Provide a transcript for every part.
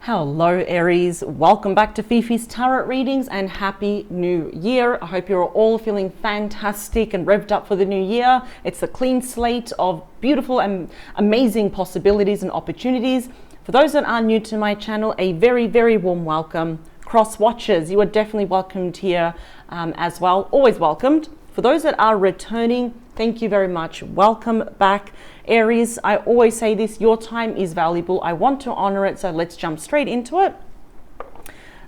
Hello Aries, welcome back to Fifi's Tarot Readings and Happy New Year. I hope you're all feeling fantastic and revved up for the new year. It's a clean slate of beautiful and amazing possibilities and opportunities. For those that are new to my channel, a very, very warm welcome. Cross watchers, you are definitely welcomed here as well, always welcomed. For those that are returning, thank you very much. Welcome back. Aries, I always say this, your time is valuable. I want to honor it, so let's jump straight into it.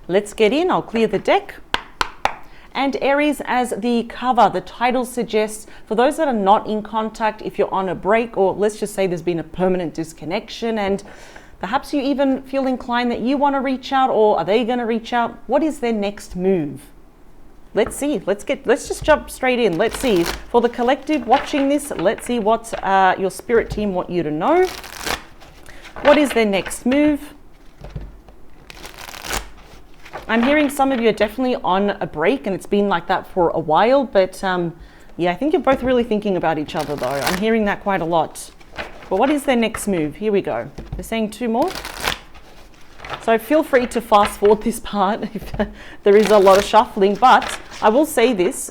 Let's get in. I'll clear the deck. And Aries, as the cover, the title suggests, for those that are not in contact, if you're on a break, or let's just say there's been a permanent disconnection, and perhaps you even feel inclined that you want to reach out, or are they going to reach out? What is their next move? Let's see. Let's just jump straight in. Let's see. For the collective watching this, let's see what your spirit team want you to know. What is their next move? I'm hearing some of you are definitely on a break, and it's been like that for a while. But yeah, I think you're both really thinking about each other, though. I'm hearing that quite a lot. But what is their next move? Here we go. They're saying two more. So feel free to fast forward this part if there is a lot of shuffling, but I will say this,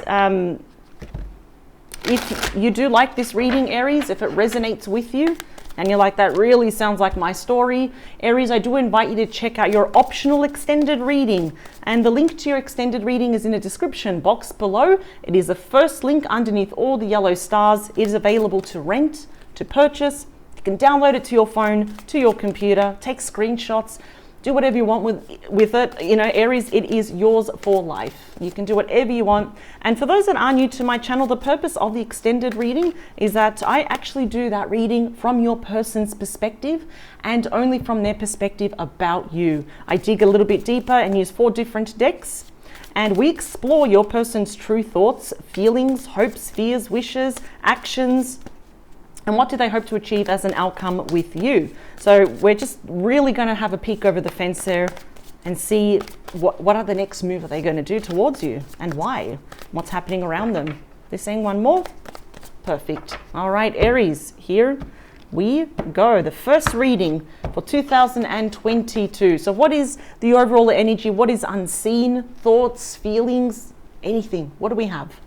if you do like this reading, Aries, if it resonates with you, and you're like, that really sounds like my story, Aries, I do invite you to check out your optional extended reading. And the link to your extended reading is in the description box below. It is the first link underneath all the yellow stars. It is available to rent, to purchase. You can download it to your phone, to your computer, take screenshots, do whatever you want with it. You know, Aries, it is yours for life. You can do whatever you want. And for those that are new to my channel, the purpose of the extended reading is that I actually do that reading from your person's perspective and only from their perspective about you. I dig a little bit deeper and use 4 different decks, and we explore your person's true thoughts, feelings, hopes, fears, wishes, actions, and what do they hope to achieve as an outcome with you. So we're just really going to have a peek over the fence there and see what are the next move are they going to do towards you and why, what's happening around them. They're saying one more. Perfect. All right, Aries, here we go. The first reading for 2022. So what is the overall energy? What is unseen? Thoughts, feelings, anything? What do we have?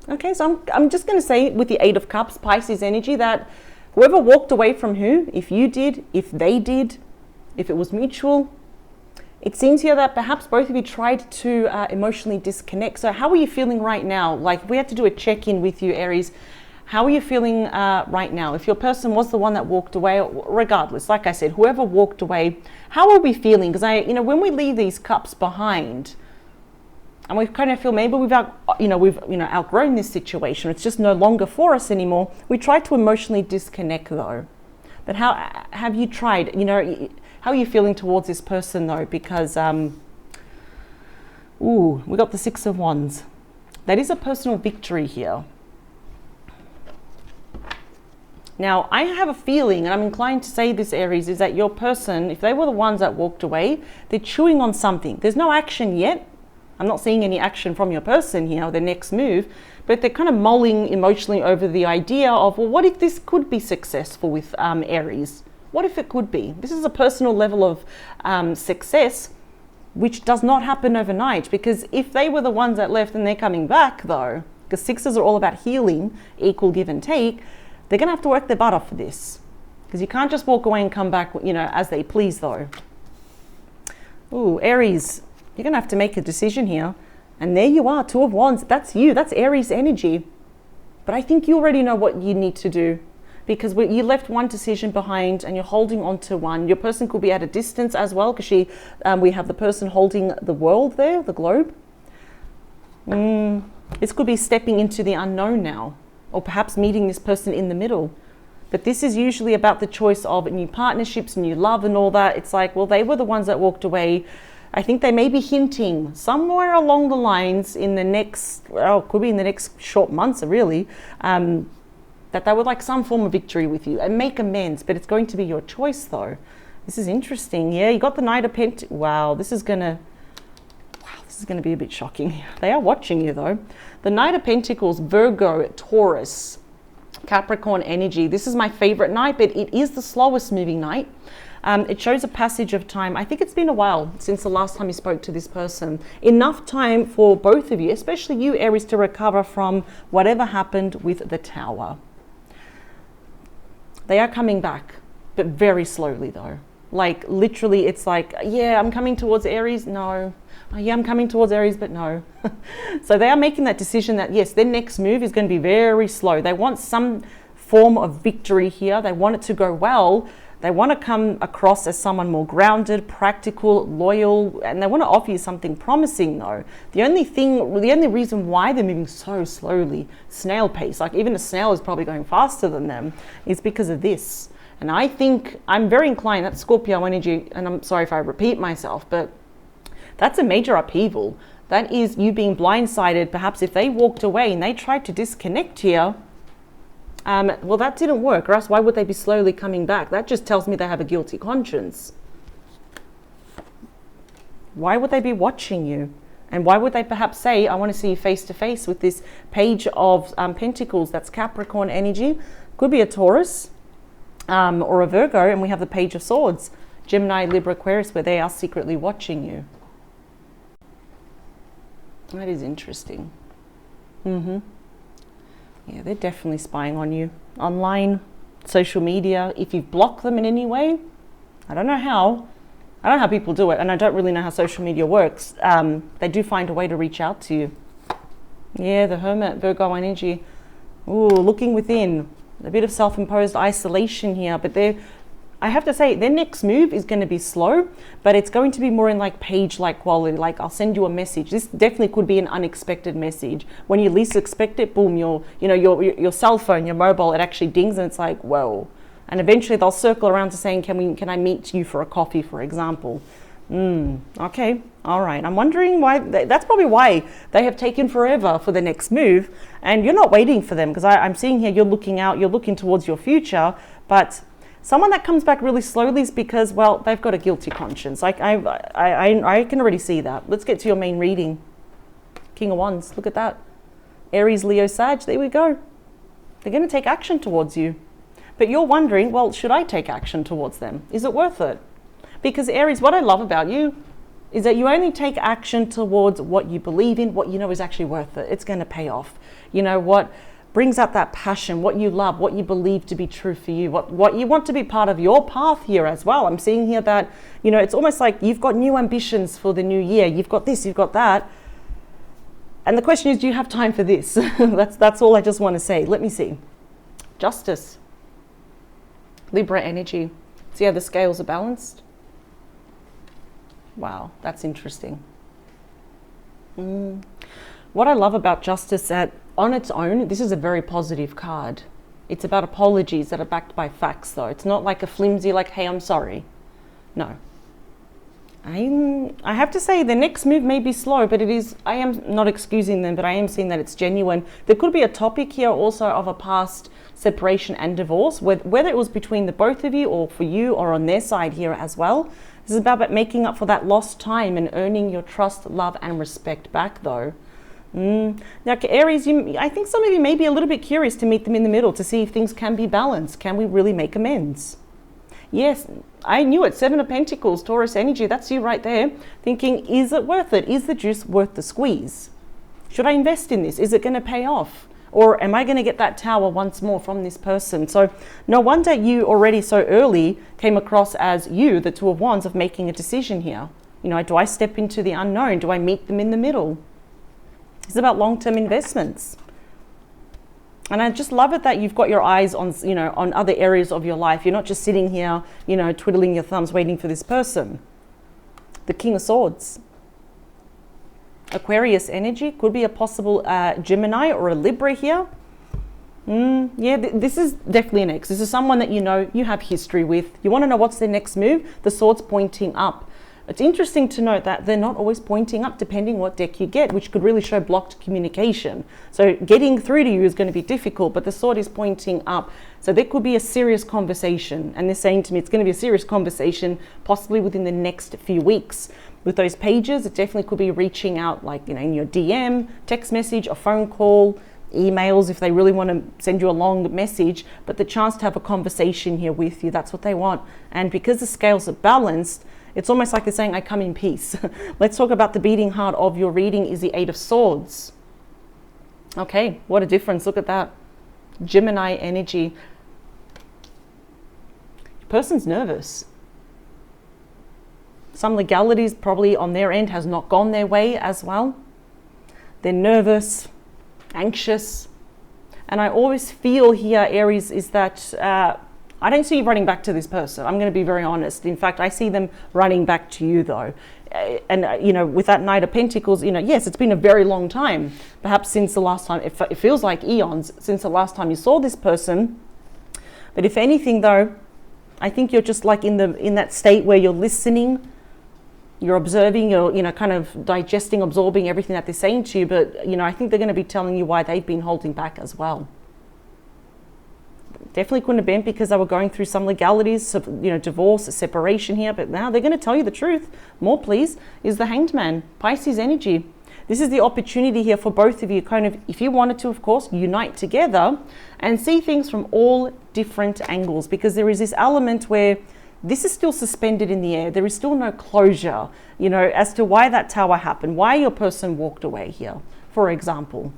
Okay, so I'm just going to say with the 8 of Cups, Pisces energy, that whoever walked away from who, if you did, if they did, if it was mutual, it seems here that perhaps both of you tried to emotionally disconnect. So how are you feeling right now? Like, if we had to do a check-in with you, Aries, how are you feeling right now? If your person was the one that walked away, regardless, like I said, whoever walked away, how are we feeling? Because when we leave these cups behind, and we kind of feel maybe we've outgrown this situation. It's just no longer for us anymore. We try to emotionally disconnect though. But how have you tried? How are you feeling towards this person though? Because we got the 6 of Wands. That is a personal victory here. Now, I have a feeling, and I'm inclined to say this, Aries, is that your person, if they were the ones that walked away, they're chewing on something. There's no action yet. I'm not seeing any action from your person here, their next move, but they're kind of mulling emotionally over the idea of, well, what if this could be successful with Aries? What if it could be? This is a personal level of success, which does not happen overnight, because if they were the ones that left and they're coming back though, because 6s are all about healing, equal give and take, they're going to have to work their butt off for this, because you can't just walk away and come back, as they please though. Aries, you're going to have to make a decision here. And there you are, 2 of Wands. That's you. That's Aries energy. But I think you already know what you need to do, because you left one decision behind and you're holding on to one. Your person could be at a distance as well, because we have the person holding the world there, the globe. This could be stepping into the unknown now, or perhaps meeting this person in the middle. But this is usually about the choice of new partnerships, new love and all that. It's like, well, they were the ones that walked away. I think they may be hinting somewhere along the lines in the next, could be in the next short months, really, that they would like some form of victory with you and make amends. But it's going to be your choice, though. This is interesting. Yeah, you got the Knight of Pentacles. Wow, this is going to be a bit shocking. They are watching you, though. The Knight of Pentacles, Virgo, Taurus. Capricorn energy. This is my favorite night, but it is the slowest moving night. It shows a passage of time. I think it's been a while since the last time you spoke to this person. Enough time for both of you, especially you, Aries, to recover from whatever happened with the Tower. They are coming back, but very slowly though. Like literally, it's like, yeah, I'm coming towards Aries. No. Oh, yeah, I'm coming towards Aries, but no. So they are making that decision that yes, their next move is going to be very slow. They want some form of victory here. They want it to go well. They want to come across as someone more grounded, practical, loyal, and they want to offer you something promising though. The only reason why they're moving so slowly, snail pace, like even a snail is probably going faster than them, is because of this. And I think I'm very inclined, that's Scorpio energy, and I'm sorry if I repeat myself, but that's a major upheaval. That is you being blindsided. Perhaps if they walked away and they tried to disconnect here, well, that didn't work, or else why would they be slowly coming back? That just tells me they have a guilty conscience. Why would they be watching you? And why would they perhaps say, I want to see you face to face with this Page of Pentacles? That's Capricorn energy. Could be a Taurus or a Virgo, and we have the Page of Swords. Gemini, Libra, Aquarius, where they are secretly watching you. That is interesting. Yeah, they're definitely spying on you. Online, social media. If you've blocked them in any way, I don't know how. I don't know how people do it, and I don't really know how social media works. They do find a way to reach out to you. Yeah, the Hermit, Virgo energy. Ooh, looking within. A bit of self-imposed isolation here, but I have to say, their next move is going to be slow, but it's going to be more in like page-like quality. Like, I'll send you a message. This definitely could be an unexpected message. When you least expect it, boom, your cell phone, your mobile, it actually dings, and it's like, whoa. And eventually they'll circle around to saying, can I meet you for a coffee, for example? Okay, all right. I'm wondering why. That's probably why they have taken forever for the next move, and you're not waiting for them, because I'm seeing here you're looking out, you're looking towards your future, but someone that comes back really slowly is because, well, they've got a guilty conscience. Like I can already see that. Let's get to your main reading. King of Wands, look at that. Aries, Leo, Sag, there we go. They're going to take action towards you. But you're wondering, well, should I take action towards them? Is it worth it? Because Aries, what I love about you is that you only take action towards what you believe in, what you know is actually worth it. It's going to pay off. You know, what brings out that passion, what you love, what you believe to be true for you, what you want to be part of your path here as well. I'm seeing here that, you know, it's almost like you've got new ambitions for the new year. You've got this, you've got that. And the question is, do you have time for this? That's all I just want to say. Let me see. Justice. Libra energy. See how the scales are balanced? Wow, that's interesting. What I love about Justice, that on its own, this is a very positive card. It's about apologies that are backed by facts, though. It's not like a flimsy, like, hey, I'm sorry. No. I have to say the next move may be slow, but I am not excusing them, but I am seeing that it's genuine. There could be a topic here also of a past separation and divorce, whether it was between the both of you or for you or on their side here as well. This is about making up for that lost time and earning your trust, love, and respect back, though. Now, Aries, I think some of you may be a little bit curious to meet them in the middle to see if things can be balanced. Can we really make amends? Yes, I knew it. 7 of Pentacles, Taurus energy. That's you right there. Thinking, is it worth it? Is the juice worth the squeeze? Should I invest in this? Is it going to pay off? Or am I going to get that Tower once more from this person? So no wonder you already so early came across as you, the Two of Wands, of making a decision here. You know, do I step into the unknown? Do I meet them in the middle? It's about long-term investments. And I just love it that you've got your eyes on, you know, on other areas of your life. You're not just sitting here, you know, twiddling your thumbs waiting for this person. The King of Swords. Aquarius energy. Could be a possible Gemini or a Libra here. Yeah, this is definitely an ex. This is someone that you know, you have history with. You want to know what's their next move? The sword's pointing up. It's interesting to note that they're not always pointing up depending what deck you get, which could really show blocked communication. So getting through to you is going to be difficult, but the sword is pointing up. So there could be a serious conversation. And they're saying to me, it's going to be a serious conversation, possibly within the next few weeks. With those pages, it definitely could be reaching out, like, you know, in your DM, text message, a phone call, emails if they really want to send you a long message, but the chance to have a conversation here with you, that's what they want. And because the scales are balanced, it's almost like they're saying, I come in peace. Let's talk about the beating heart of your reading is the Eight of Swords. Okay, what a difference. Look at that. Gemini energy. Your person's nervous. Some legalities probably on their end has not gone their way as well. They're nervous, anxious. And I always feel here, Aries, is that I don't see you running back to this person. I'm going to be very honest. In fact, I see them running back to you though. And, you know, with that Knight of Pentacles, you know, yes, it's been a very long time. Perhaps since the last time, it feels like eons since the last time you saw this person. But if anything though, I think you're just like in that state where you're listening, you're observing, you're, you know, kind of digesting, absorbing everything that they're saying to you. But, you know, I think they're going to be telling you why they've been holding back as well. Definitely couldn't have been because they were going through some legalities, you know, divorce, separation here. But now they're going to tell you the truth. More, please, is the Hanged Man, Pisces energy. This is the opportunity here for both of you, kind of, if you wanted to, of course, unite together and see things from all different angles, because there is this element where this is still suspended in the air. There is still no closure, you know, as to why that tower happened, why your person walked away here, for example.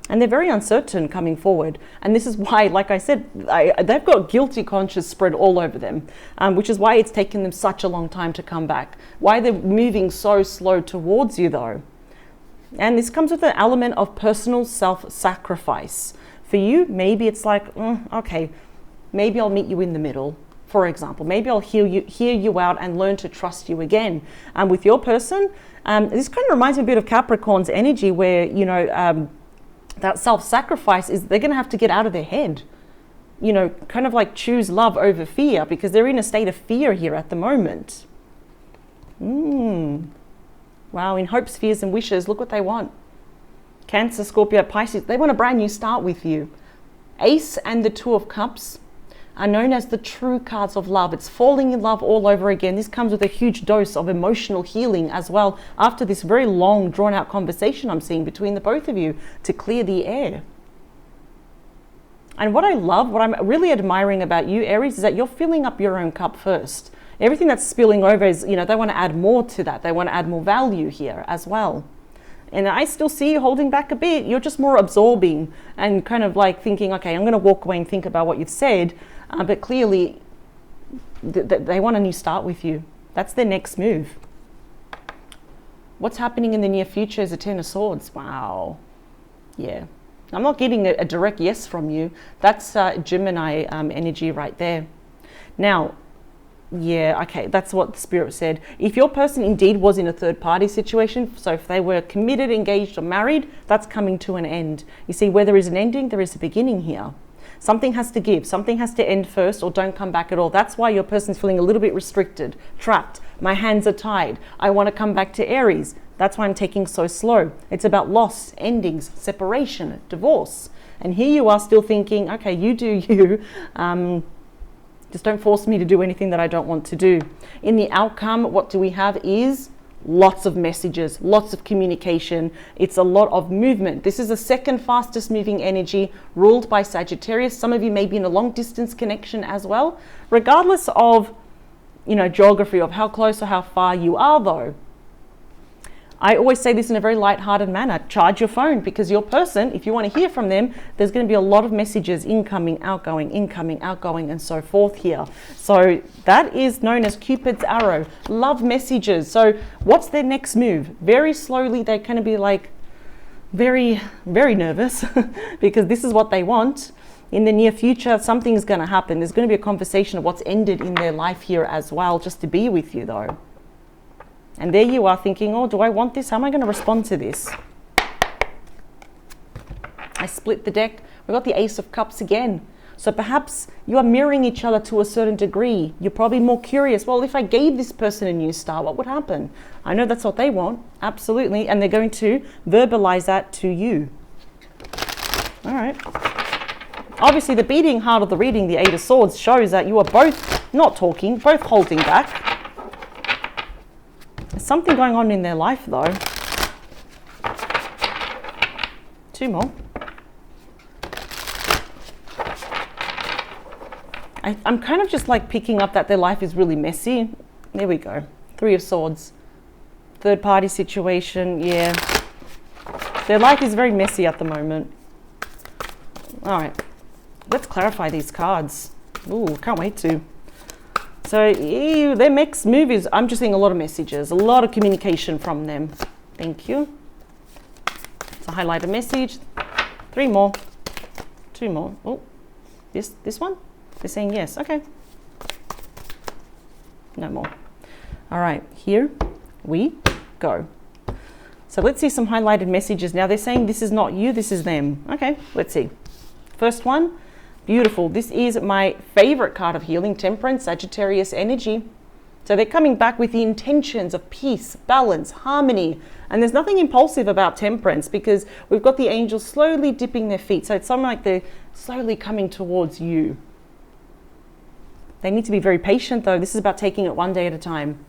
And they're very uncertain coming forward. And this is why, like I said, they've got guilty conscience spread all over them, which is why it's taken them such a long time to come back. Why they're moving so slow towards you, though. And this comes with an element of personal self-sacrifice. For you, maybe it's like, okay, maybe I'll meet you in the middle, for example. Maybe I'll hear you out and learn to trust you again. With your person, this kind of reminds me a bit of Capricorn's energy where, you know, that self-sacrifice is they're going to have to get out of their head, you know, kind of like choose love over fear, because they're in a state of fear here at the moment. Wow, in hopes, fears and wishes, look what they want. Cancer, Scorpio, Pisces, they want a brand new start with you. Ace and the Two of Cups are known as the true cards of love. It's falling in love all over again. This comes with a huge dose of emotional healing as well after this very long drawn out conversation I'm seeing between the both of you to clear the air. And what I love, what I'm really admiring about you, Aries, is that you're filling up your own cup first. Everything that's spilling over is, you know, they want to add more to that. They want to add more value here as well. And I still see you holding back a bit. You're just more absorbing and kind of like thinking, okay, I'm going to walk away and think about what you've said. But clearly, they want a new start with you. That's their next move. What's happening in the near future is a Ten of Swords. Wow. Yeah. I'm not getting a direct yes from you. That's Gemini energy right there. Now, yeah, okay, that's what the Spirit said. If your person indeed was in a third-party situation, so if they were committed, engaged, or married, that's coming to an end. You see, where there is an ending, there is a beginning here. Something has to give. Something has to end first or don't come back at all. That's why your person's feeling a little bit restricted, trapped. My hands are tied. I want to come back to Aries. That's why I'm taking so slow. It's about loss, endings, separation, divorce. And here you are still thinking, okay, you do you. Just don't force me to do anything that I don't want to do. In the outcome, what do we have is lots of messages, lots of communication. It's a lot of movement. This is the second fastest moving energy ruled by Sagittarius. Some of you may be in a long distance connection as well. Regardless of, you know, geography, of how close or how far you are though. I always say this in a very light-hearted manner. Charge your phone, because your person, if you want to hear from them, there's going to be a lot of messages incoming, outgoing, and so forth here. So that is known as Cupid's arrow. Love messages. So what's their next move? Very slowly, they're going to be like very, very nervous because this is what they want. In the near future, something's going to happen. There's going to be a conversation of what's ended in their life here as well, just to be with you though. And there you are thinking, oh, do I want this? How am I going to respond to this? I split the deck. We got the Ace of Cups again. So perhaps you are mirroring each other to a certain degree. You're probably more curious. Well, if I gave this person a new start, what would happen? I know that's what they want. Absolutely. And they're going to verbalize that to you. All right. Obviously, the beating heart of the reading, the Eight of Swords, shows that you are both not talking, both holding back. There's something going on in their life though. Two more. I'm kind of just like picking up that their life is really messy. There we go. Three of Swords. Third party situation, yeah. Their life is very messy at the moment. All right, let's clarify these cards. Ooh, can't wait to. So ew, their next move is, I'm just seeing a lot of messages, a lot of communication from them. Thank you. So highlight a message. Three more. Two more. Oh, this one? They're saying yes. Okay. No more. All right, here we go. So let's see some highlighted messages. Now they're saying this is not you, this is them. Okay, let's see. First one, beautiful. This is my favorite card of healing, Temperance, Sagittarius energy. So they're coming back with the intentions of peace, balance, harmony. And there's nothing impulsive about Temperance because we've got the angels slowly dipping their feet. So it's something like they're slowly coming towards you. They need to be very patient though. This is about taking it one day at a time.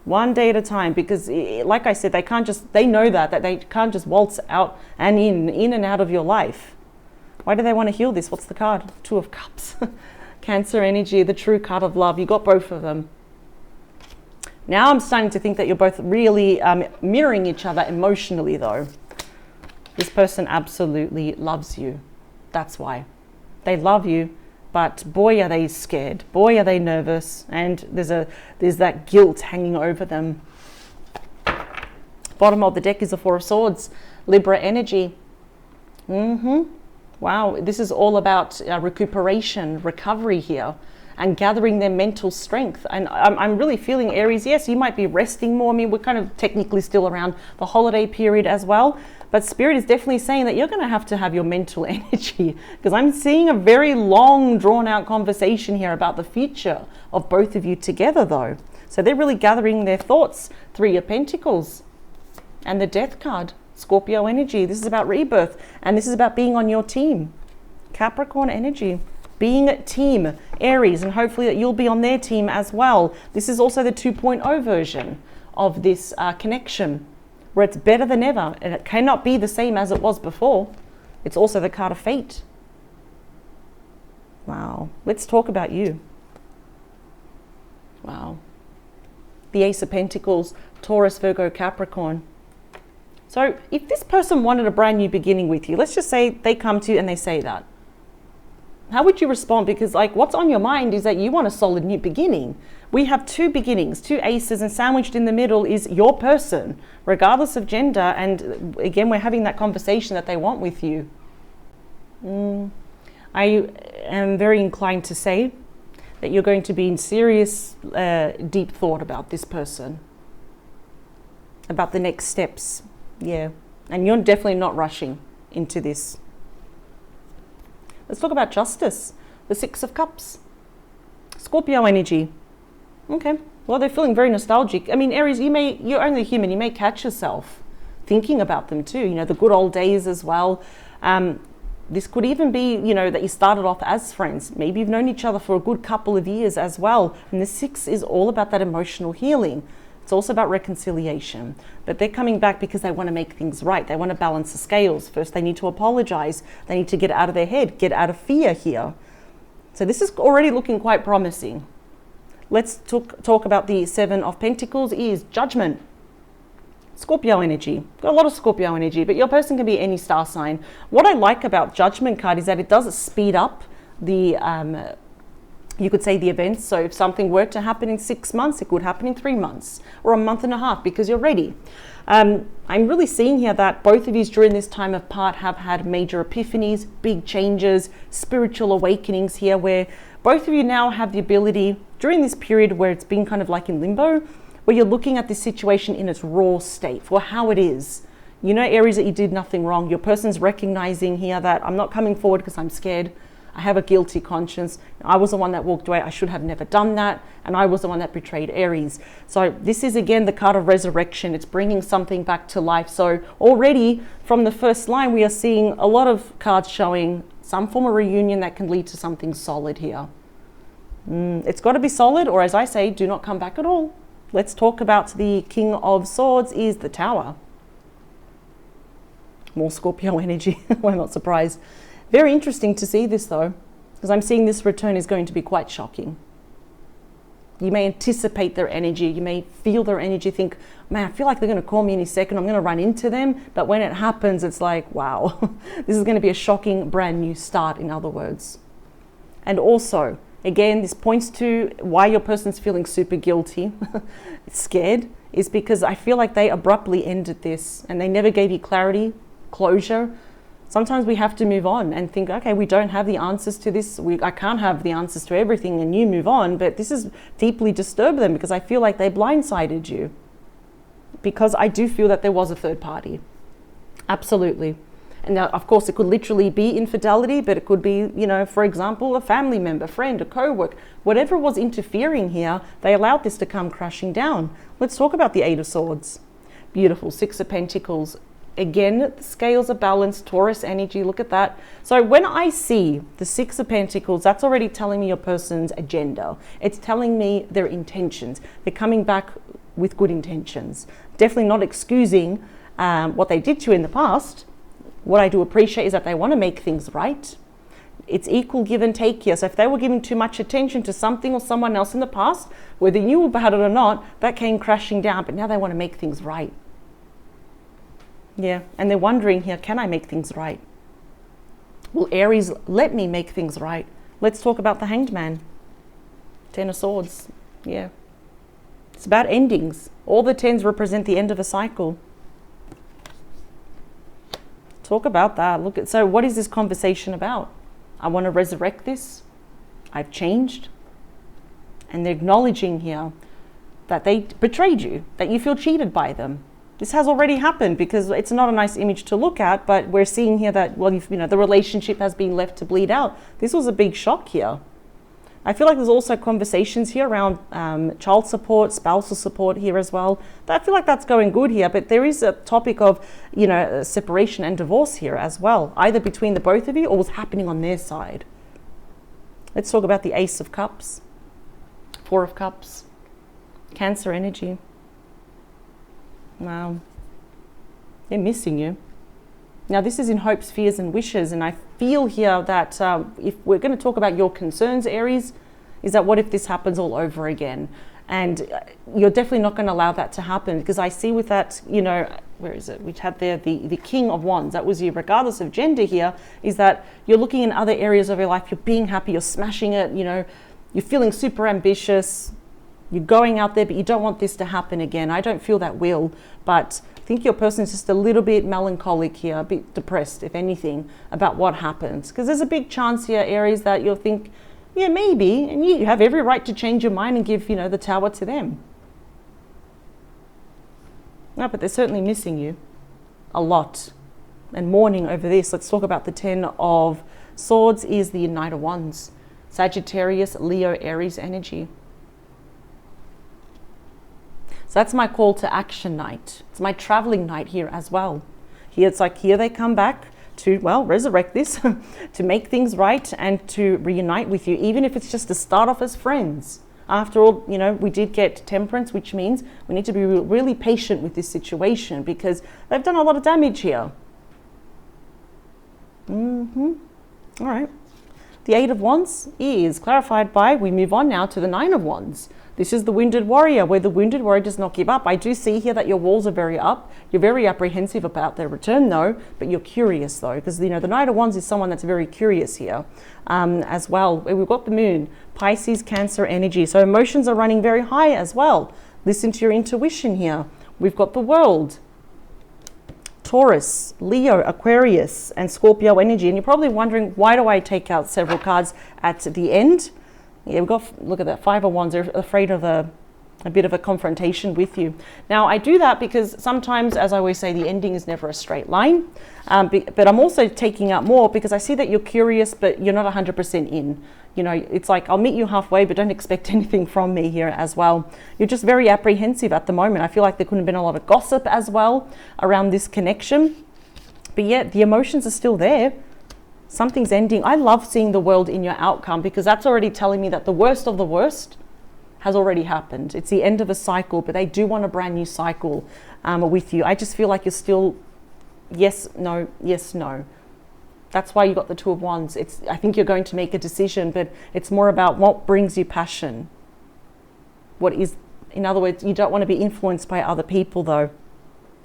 One day at a time, because like I said, they know that they can't just waltz out and in and out of your life. Why do they want to heal this? What's the card? Two of Cups. Cancer energy, the true card of love. You got both of them. Now I'm starting to think that you're both really mirroring each other emotionally though. This person absolutely loves you. That's why. They love you. But boy, are they scared. Boy, are they nervous. And there's that guilt hanging over them. Bottom of the deck is the Four of Swords. Libra energy. Wow, this is all about recuperation, recovery here, and gathering their mental strength. And I'm really feeling, Aries, yes, you might be resting more. I mean, we're kind of technically still around the holiday period as well. But Spirit is definitely saying that you're going to have your mental energy, because I'm seeing a very long, drawn-out conversation here about the future of both of you together, though. So they're really gathering their thoughts. Three of Pentacles and the Death card, Scorpio energy. This is about rebirth, and this is about being on your team. Capricorn energy, being a team, Aries, and hopefully that you'll be on their team as well. This is also the 2.0 version of this connection, where it's better than ever, and it cannot be the same as it was before. It's also the card of fate. Wow. Let's talk about you. Wow. The Ace of Pentacles, Taurus, Virgo, Capricorn. So if this person wanted a brand new beginning with you, let's just say they come to you and they say that. How would you respond? Because like what's on your mind is that you want a solid new beginning. We have two beginnings, two aces, and sandwiched in the middle is your person, regardless of gender. And again, we're having that conversation that they want with you. I am very inclined to say that you're going to be in serious, deep thought about this person, about the next steps. Yeah. And you're definitely not rushing into this. Let's talk about justice. The Six of Cups. Scorpio energy. Okay. Well, they're feeling very nostalgic. I mean, Aries, you're only human. You may catch yourself thinking about them too. You know, the good old days as well. This could even be, you know, that you started off as friends. Maybe you've known each other for a good couple of years as well. And the Six is all about that emotional healing. It's also about reconciliation, but they're coming back because they want to make things right. They want to balance the scales. First, they need to apologize. They need to get out of their head, get out of fear here. So this is already looking quite promising. Let's talk about the Seven of Pentacles is Judgment. Scorpio energy. Got a lot of Scorpio energy, but your person can be any star sign. What I like about Judgment card is that it does speed up the you could say the events. So if something were to happen in 6 months, it could happen in 3 months or a month and a half because you're ready. I'm really seeing here that both of you during this time apart have had major epiphanies, big changes, spiritual awakenings here, where both of you now have the ability during this period where it's been kind of like in limbo, where you're looking at this situation in its raw state for how it is. You know, Aries, that you did nothing wrong. Your person's recognizing here that I'm not coming forward because I'm scared. I have a guilty conscience. I was the one that walked away. I should have never done that. And I was the one that betrayed Aries. So this is, again, the card of resurrection. It's bringing something back to life. So already from the first line, we are seeing a lot of cards showing some form of reunion that can lead to something solid here. It's got to be solid, or as I say, do not come back at all. Let's talk about the King of Swords is the Tower. More Scorpio energy. We're not surprised. Very interesting to see this though, because I'm seeing this return is going to be quite shocking. You may anticipate their energy. You may feel their energy, think, man, I feel like they're going to call me any second. I'm going to run into them. But when it happens, it's like, wow, this is going to be a shocking, brand new start, in other words. And also, again, this points to why your person's feeling super guilty, scared, is because I feel like they abruptly ended this and they never gave you clarity, closure. Sometimes we have to move on and think, okay, we don't have the answers to this. I can't have the answers to everything, and you move on. But this has deeply disturbed them because I feel like they blindsided you. Because I do feel that there was a third party. Absolutely. And now, of course, it could literally be infidelity, but it could be, you know, for example, a family member, friend, a co-worker, whatever was interfering here, they allowed this to come crashing down. Let's talk about the Eight of Swords. Beautiful. Six of Pentacles. Again, the scales are balanced, Taurus energy, look at that. So when I see the Six of Pentacles, that's already telling me your person's agenda. It's telling me their intentions. They're coming back with good intentions. Definitely not excusing what they did to you in the past. What I do appreciate is that they want to make things right. It's equal give and take here. So if they were giving too much attention to something or someone else in the past, whether you knew about it or not, that came crashing down, but now they want to make things right. Yeah, and they're wondering here, can I make things right? Will Aries let me make things right? Let's talk about the Hanged Man. Ten of Swords, yeah. It's about endings. All the tens represent the end of a cycle. Talk about that. Look at, so what is this conversation about? I want to resurrect this. I've changed. And they're acknowledging here that they betrayed you, that you feel cheated by them. This has already happened because it's not a nice image to look at, but we're seeing here that, well, you know, the relationship has been left to bleed out. This was a big shock here. I feel like there's also conversations here around child support, spousal support here as well. I feel like that's going good here, but there is a topic of, you know, separation and divorce here as well, either between the both of you or what's happening on their side. Let's talk about the Ace of Cups, Four of Cups, Cancer energy. Wow, they're missing you. Now this is in hopes, fears and wishes, and I feel here that if we're going to talk about your concerns, Aries, is that what if this happens all over again? And you're definitely not going to allow that to happen, because I see with that, you know, where is it? We had there the King of Wands. That was you, regardless of gender here, is that you're looking in other areas of your life, you're being happy, you're smashing it, you know, you're feeling super ambitious, you're going out there, but you don't want this to happen again. I don't feel that will, but I think your person is just a little bit melancholic here, a bit depressed, if anything, about what happens. Because there's a big chance here, Aries, that you'll think, yeah, maybe, and you have every right to change your mind and give, you know, the tower to them. No, but they're certainly missing you a lot and mourning over this. Let's talk about the Ten of Swords is the Knight of Wands. Sagittarius, Leo, Aries energy. So that's my call to action night. It's my traveling night here as well. Here it's like, here they come back to, well, resurrect this, to make things right and to reunite with you, even if it's just to start off as friends. After all, you know, we did get Temperance, which means we need to be really patient with this situation because they've done a lot of damage here. All right. The Eight of Wands is clarified by, we move on now to the Nine of Wands. This is the Wounded Warrior, where the Wounded Warrior does not give up. I do see here that your walls are very up. You're very apprehensive about their return, though, but you're curious, though, because, you know, the Knight of Wands is someone that's very curious here as well. We've got the Moon, Pisces, Cancer energy. So emotions are running very high as well. Listen to your intuition here. We've got the World, Taurus, Leo, Aquarius, and Scorpio energy. And you're probably wondering, why do I take out several cards at the end? Yeah, we've got, look at that, Five of Wands. They're afraid of a bit of a confrontation with you. Now, I do that because sometimes, as I always say, the ending is never a straight line. But I'm also taking out more because I see that you're curious, but you're not 100% in. You know, it's like, I'll meet you halfway, but don't expect anything from me here as well. You're just very apprehensive at the moment. I feel like there could have been a lot of gossip as well around this connection. But yet, the emotions are still there. Something's ending. I love seeing the world in your outcome because that's already telling me that the worst of the worst has already happened. It's the end of a cycle, but they do want a brand new cycle with you. I just feel like you're yes, no, yes, no. That's why you got the Two of Wands. I think you're going to make a decision, but it's more about what brings you passion. In other words, you don't want to be influenced by other people though.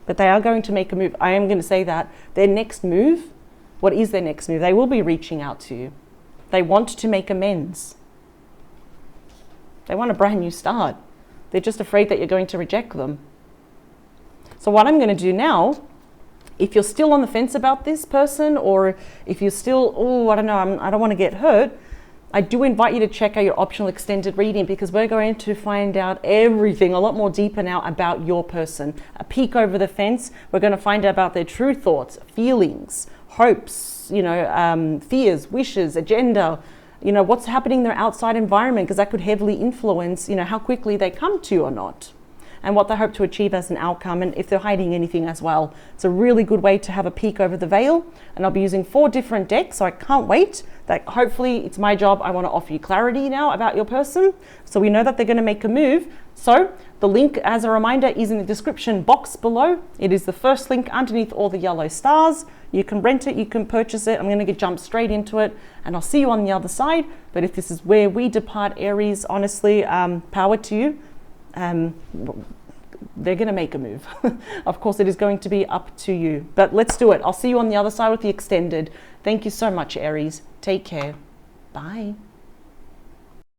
But they are going to make a move. I am going to say that. Their next move, what is their next move? They will be reaching out to you. They want to make amends. They want a brand new start. They're just afraid that you're going to reject them. So what I'm going to do now, if you're still on the fence about this person, or if you're still, I don't know, I don't want to get hurt, I do invite you to check out your optional extended reading, because we're going to find out everything a lot more deeper now about your person. A peek over the fence. We're going to find out about their true thoughts, feelings, hopes, fears, wishes, agenda, what's happening in their outside environment, because that could heavily influence, how quickly they come to you or not, and what they hope to achieve as an outcome, and if they're hiding anything as well. It's a really good way to have a peek over the veil, and I'll be using 4 different decks, so I can't wait. That hopefully it's my job. I want to offer you clarity now about your person, so we know that they're going to make a move. So the link, as a reminder, is in the description box below. It is the first link underneath all the yellow stars. You can rent it, you can purchase it. I'm going to jump straight into it, and I'll see you on the other side. But if this is where we depart, Aries, honestly, power to you. They're going to make a move. Of course, it is going to be up to you, but let's do it. I'll see you on the other side with the extended. Thank you so much, Aries. Take care. Bye.